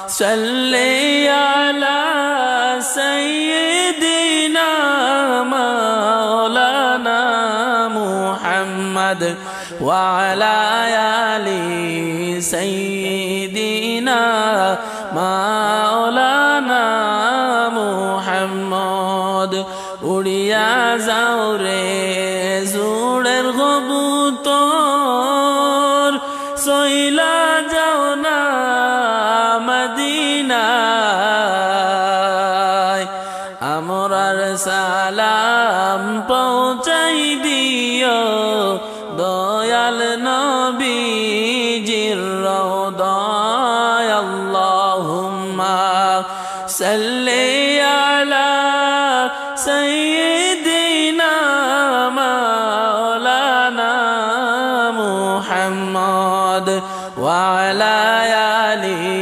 صلی علی سیدنا مولانا محمد وعلى آل سيدنا مولانا محمد উড়িয়া যাও রে জোড়ের কবুতর সইলা যাও না মদিনায় আমরার সালাম পৌঁছাই দিও দয়াল নবীজির রওদায় আল্লাহুম্মা সাল্লি